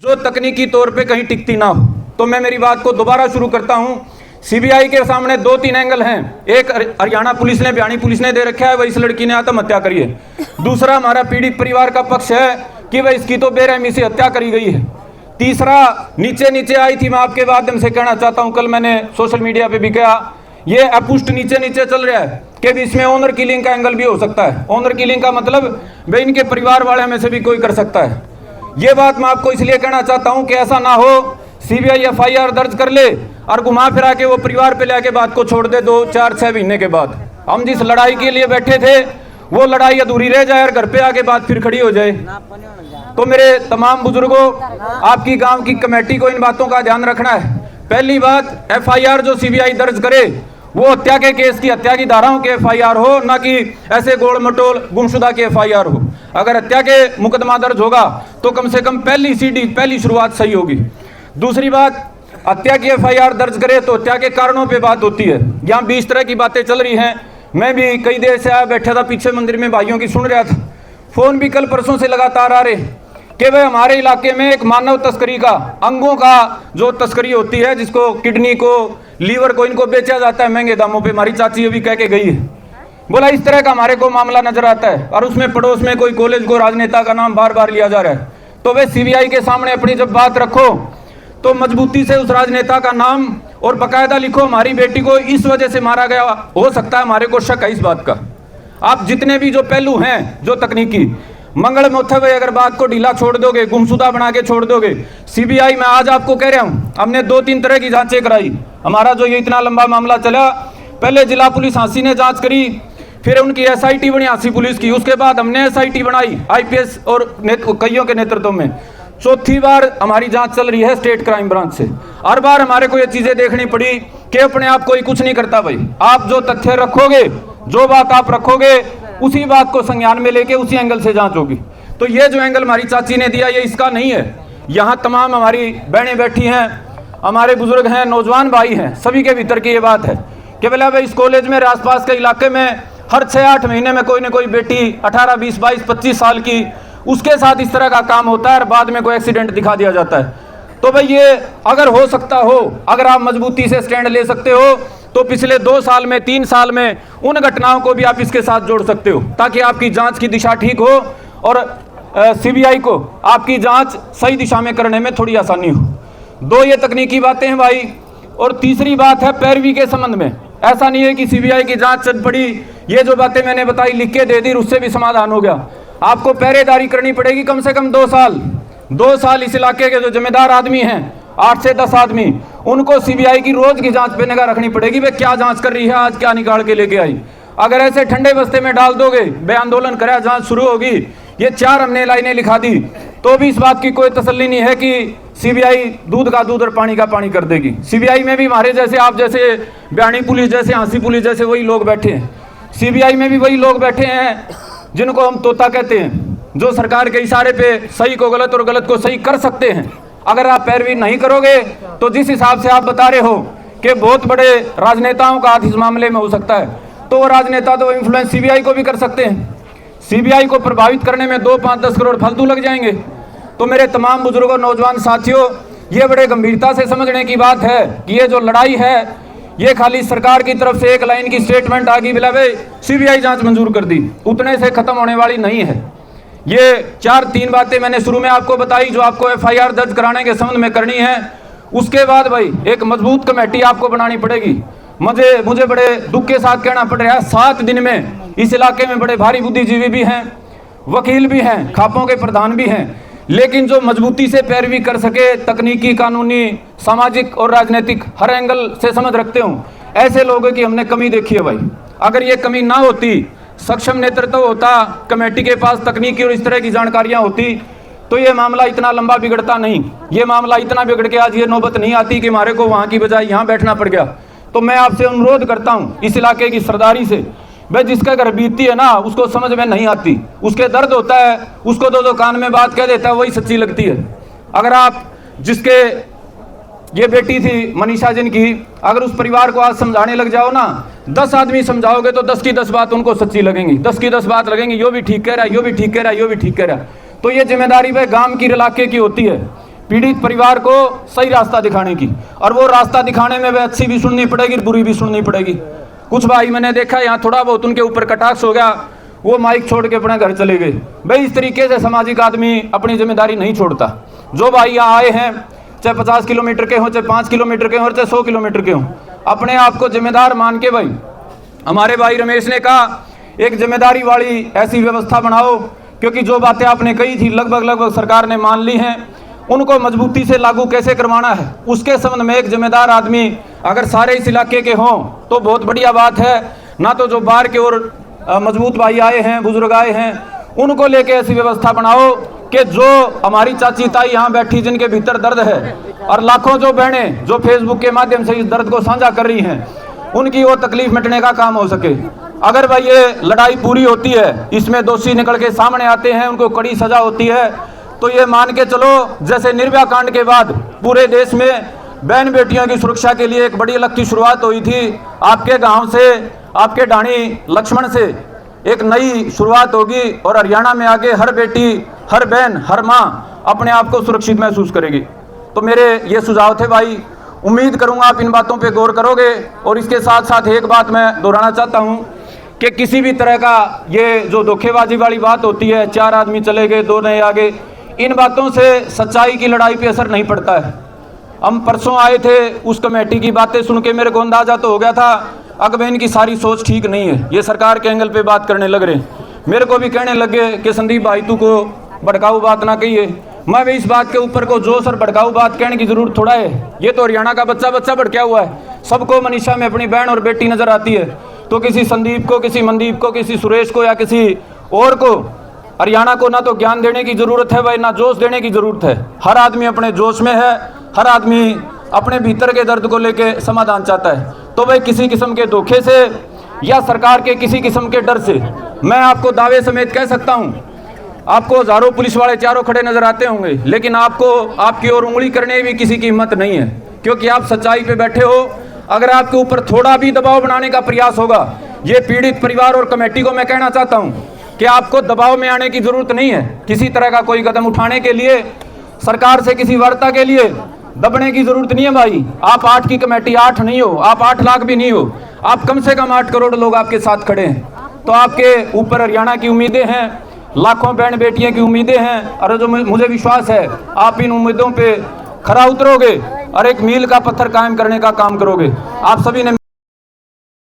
जो तकनीकी तौर पे कहीं टिकती ना हो। तो मैं मेरी बात को दोबारा शुरू करता हूं। सीबीआई के सामने 2-3 एंगल हैं। एक, हरियाणा पुलिस ने, बयानी पुलिस ने दे रखा है वह इस लड़की ने आत्महत्या करी है। दूसरा, हमारा पीड़ित परिवार का पक्ष है कि वह इसकी तो बेरहमी से हत्या करी गई है। तीसरा, नीचे नीचे आई थी, मैं आपके माध्यम से कहना चाहता हूं, कल मैंने सोशल मीडिया पे भी कहा, ये अपुष्ट नीचे नीचे चल रहा है कि इसमें ऑनर किलिंग का एंगल भी हो सकता है। ऑनर किलिंग का मतलब वे इनके परिवार वाले में से भी कोई कर सकता है। ये बात मैं आपको इसलिए कहना चाहता हूं कि ऐसा ना हो सीबीआई एफआईआर दर्ज कर ले और घुमा फिरा के वो परिवार पे लेके बात को छोड़ दे 2, 4, 6 महीने के बाद। हम जिस लड़ाई के लिए बैठे थे वो लड़ाई अधूरी रह जाए और घर पे आके बात फिर खड़ी हो जाए। तो मेरे तमाम बुजुर्गों, आपकी गांव की कमेटी को इन बातों का ध्यान रखना है। पहली बात, एफआईआर जो सीबीआई दर्ज करे वो हत्या के केस की, हत्या की धाराओं के एफआईआर हो, ना कि ऐसे गोल मटोल गुमशुदा के एफआईआर हो। अगर हत्या के मुकदमा दर्ज होगा तो कम से कम पहली शुरुआत सही होगी। दूसरी बात, हत्या की एफआईआर दर्ज करे तो हत्या के कारणों पे बात होती है। यहाँ 20 तरह की बातें चल रही हैं। मैं भी कई देर से आया बैठा था पीछे मंदिर में, भाइयों की सुन रहा था। फोन भी कल परसों से लगातार आ रहे कि भाई हमारे इलाके में एक मानव तस्करी का, अंगों का जो तस्करी होती है, जिसको किडनी को, लीवर को, इनको बेचा जाता है महंगे दामों पे। हमारी चाची अभी कह के गई है, बोला इस तरह का हमारे को मामला नजर आता है। और उसमें पड़ोस में कोई कॉलेज को राजनेता का नाम बार बार लिया जा रहा है। तो वे सीबीआई के सामने अपनी जब बात रखो तो मजबूती से उस राजनेता का नाम और बकायदा लिखो, हमारी बेटी को इस वजह से मारा गया हो सकता है, हमारे को शक है इस बात का। आप जितने भी जो पहलू हैं जो तकनीकी मंगल में होते हुए अगर बात को ढीला छोड़ दोगे, गुमशुदा बना के छोड़ दोगे, सीबीआई में आज आपको कह रहा हूं, हमने 2-3 तरह की जांचें कराई। हमारा जो ये इतना लंबा मामला चला, पहले जिला पुलिस हांसी ने जांच करी, फिर उनकी एसआईटी बनी हांसी पुलिस की, उसके बाद हमने एसआईटी बनाई आईपीएस और कईयों के नेतृत्व में। चौथी बार हमारी जांच चल रही है स्टेट क्राइम ब्रांच से। हर बार हमारे को ये चीजें देखनी पड़ी कि अपने आप कोई कुछ नहीं करता भाई। आप जो तथ्य रखोगे, जो बात आप रखोगे, उसी बात को संज्ञान में लेके उसी एंगल से जांच होगी। तो ये जो एंगल हमारी चाची ने दिया ये इसका नहीं है। यहाँ तमाम हमारी बहनें बैठी हैं, हमारे बुजुर्ग हैं, नौजवान भाई हैं, सभी के भीतर की ये बात है कि बोला भाई इस कॉलेज में, आसपास के इलाके में हर 6-8 महीने में कोई ना कोई बेटी 18, 20, 22, 25 साल की, उसके साथ इस तरह का काम होता है और बाद में कोई एक्सीडेंट दिखा दिया जाता है। तो भाई ये अगर हो सकता हो, अगर आप मजबूती से स्टैंड ले सकते हो तो पिछले 2 साल में, 3 साल में उन घटनाओं को भी आप इसके साथ जोड़ सकते हो, ताकि आपकी जांच की दिशा ठीक हो और सीबीआई को आपकी जांच सही दिशा में करने में थोड़ी आसानी हो। 2 ये तकनीकी बातें हैं भाई। और तीसरी बात है पैरवी के संबंध में। ऐसा नहीं है कि सीबीआई की जांच चल पड़ी, ये जो बातें मैंने बताई लिख के दे दी, उससे भी समाधान हो गया। आपको पहरेदारी करनी पड़ेगी कम से कम 2 साल। 2 साल इस इलाके के जो जिम्मेदार आदमी हैं, 8 से 10 आदमी, उनको सीबीआई की रोज की जांच पे निगाह रखनी पड़ेगी। वे क्या जांच कर रही है, आज क्या निकाल के लेके आई। अगर ऐसे ठंडे बस्ते में डाल दोगे, बे आंदोलन करा, जांच शुरू होगी, ये 4 हमने लाइनें लिखा दी, तो भी इस बात की कोई तसल्ली नहीं है कि सीबीआई दूध का दूध और पानी का पानी कर देगी। सीबीआई में भी हमारे जैसे, आप जैसे, बयानी पुलिस जैसे, हांसी पुलिस जैसे वही लोग बैठे हैं। सीबीआई में भी वही लोग बैठे हैं जिनको हम तोता कहते हैं, जो सरकार के इशारे पे सही को गलत और गलत को सही कर सकते हैं। अगर आप पैरवी नहीं करोगे तो जिस हिसाब से आप बता रहे हो कि बहुत बड़े राजनेताओं का हाथ इस मामले में हो सकता है, तो वो राजनेता तो इन्फ्लुएंस सीबीआई को भी कर सकते हैं। सीबीआई को प्रभावित करने में 2, 5, 10 करोड़ फालतू लग जाएंगे। तो मेरे तमाम बुजुर्गों, नौजवान साथियों, ये बड़े गंभीरता से समझने की बात है कि ये जो लड़ाई है, ये खाली सरकार की तरफ से एक लाइन की स्टेटमेंट आ गई, बिला भाई सीबीआई जांच मंजूर कर दी, उतने से खत्म होने वाली नहीं है। ये 4-3 बातें मैंने शुरू में आपको बताई जो आपको एफआईआर दर्ज कराने के संबंध में करनी है। उसके बाद भाई एक मजबूत कमेटी आपको बनानी पड़ेगी। मुझे बड़े दुख के साथ कहना पड़ रहा है, 7 दिन में इस इलाके में बड़े भारी बुद्धिजीवी भी हैं, वकील भी हैं, खापों के प्रधान भी हैं, लेकिन जो मजबूती से पैरवी कर सके, तकनीकी, कानूनी, सामाजिक और राजनीतिक हर एंगल से समझ रखते हो, ऐसे लोगों की हमने कमी देखी है भाई। अगर ये कमी ना होती, सक्षम नेतृत्व होता, कमेटी के पास तकनीकी और इस तरह की जानकारियां होती, तो ये मामला इतना लंबा बिगड़ता नहीं। ये मामला इतना बिगड़ के आज ये नौबत नहीं आती कि हमारे को वहां की बजाय यहाँ बैठना पड़ गया। तो मैं आपसे अनुरोध करता हूँ इस इलाके की सरदारी से, भाई जिसका घर बीतती है ना उसको समझ में नहीं आती, उसके दर्द होता है, उसको 2 कान में बात कह देता है, वही सच्ची लगती है। अगर आप जिसके ये बेटी थी मनीषा जिनकी, अगर उस परिवार को आज समझाने लग जाओ ना, 10 आदमी समझाओगे तो 10 की 10 बात उनको सच्ची लगेंगी, 10 की 10 बात लगेंगी, यो भी ठीक कह रहा है, यो भी ठीक कह रहा है, यो भी ठीक कह रहा है। तो ये जिम्मेदारी भाई गांव की, इलाके की होती है। पीड़ित परिवार को सही रास्ता दिखाने की, और वो रास्ता दिखाने में वे अच्छी भी सुननी पड़ेगी, बुरी भी सुननी पड़ेगी। कुछ भाई मैंने देखा यहाँ थोड़ा बहुत उनके ऊपर कटाक्ष हो गया, वो माइक छोड़ के अपने घर चले गए। भाई इस तरीके से सामाजिक आदमी अपनी जिम्मेदारी नहीं छोड़ता। जो भाई यहाँ आए हैं, चाहे 50 किलोमीटर के हों, चाहे 5 किलोमीटर के हों, चाहे 100 किलोमीटर के हों, अपने आप को जिम्मेदार मान के भाई, हमारे भाई रमेश ने कहा एक जिम्मेदारी वाली ऐसी व्यवस्था बनाओ, क्योंकि जो बातें आपने कही थी लगभग सरकार ने मान ली हैं, उनको मजबूती से लागू कैसे करवाना है उसके संबंध में एक जिम्मेदार आदमी अगर सारे इस इलाके के हों तो बहुत बढ़िया बात है। ना तो जो बाहर के और मजबूत भाई आए हैं, बुजुर्ग आए हैं, उनको लेके ऐसी व्यवस्था बनाओ कि जो हमारी चाची ताई यहाँ बैठी जिनके भीतर दर्द है, और लाखों जो बहनें जो फेसबुक के माध्यम से इस दर्द को साझा कर रही हैं, उनकी वो तकलीफ मिटने का काम हो सके। अगर भाई ये लड़ाई पूरी होती है, इसमें दोषी निकल के सामने आते हैं, उनको कड़ी सजा होती है, तो ये मान के चलो जैसे निर्भया कांड के बाद पूरे देश में बहन बेटियों की सुरक्षा के लिए एक बड़ी अलग की शुरुआत हुई थी, आपके गांव से, आपके ढाणी लक्ष्मण से एक नई शुरुआत होगी, और हरियाणा में आगे हर बेटी, हर बहन, हर माँ अपने आप को सुरक्षित महसूस करेगी। तो मेरे ये सुझाव थे भाई, उम्मीद करूंगा आप इन बातों पे गौर करोगे। और इसके साथ साथ एक बात मैं दोहराना चाहता हूं कि किसी भी तरह का ये जो धोखेबाजी वाली बात होती है, 4 आदमी चले गए 2 नए आगे, इन बातों से सच्चाई की लड़ाई पे असर नहीं पड़ता है। हम परसों आए थे, उस कमेटी की बातें सुन के मेरे को अंदाजा तो हो गया था अगबे इनकी सारी सोच ठीक नहीं है, ये सरकार के एंगल पे बात करने लग रहे। मेरे को भी कहने लगे कि संदीप भाई तू को भड़काऊ बात ना कहिए। मैं भी इस बात के ऊपर को जोश और भड़काऊ बात कहने की जरूरत थोड़ा है, ये तो हरियाणा का बच्चा भड़का हुआ है। सबको मनीषा में अपनी बहन और बेटी नजर आती है, तो किसी संदीप को, किसी मनदीप को, किसी सुरेश को या किसी और को हरियाणा को ना तो ज्ञान देने की जरूरत है भाई, ना जोश देने की जरूरत है। हर आदमी अपने जोश में है, हर आदमी अपने भीतर के दर्द को लेके समाधान चाहता है। तो भाई किसी किस्म के धोखे से या सरकार के किसी किस्म के डर से, मैं आपको दावे समेत कह सकता हूं, आपको हजारों पुलिस वाले चारों खड़े नजर आते होंगे, लेकिन आपको आपकी ओर उंगली करने भी किसी की हिम्मत नहीं है, क्योंकि आप सच्चाई पे बैठे हो। अगर आपके ऊपर थोड़ा भी दबाव बनाने का प्रयास होगा, ये पीड़ित परिवार और कमेटी को मैं कहना चाहता हूं कि आपको दबाव में आने की जरूरत नहीं है। किसी तरह का कोई कदम उठाने के लिए, सरकार से किसी वार्ता के लिए दबने की जरूरत नहीं है भाई। आप 8 की कमेटी 8 नहीं हो, आप 8 लाख भी नहीं हो, आप कम से कम 8 करोड़ लोग आपके साथ खड़े हैं। तो आपके ऊपर हरियाणा की उम्मीदें हैं, लाखों बहन बेटियां की उम्मीदें हैं, और जो मुझे विश्वास है आप इन उम्मीदों पे खरा उतरोगे और एक मील का पत्थर कायम करने का काम करोगे। आप सभी ने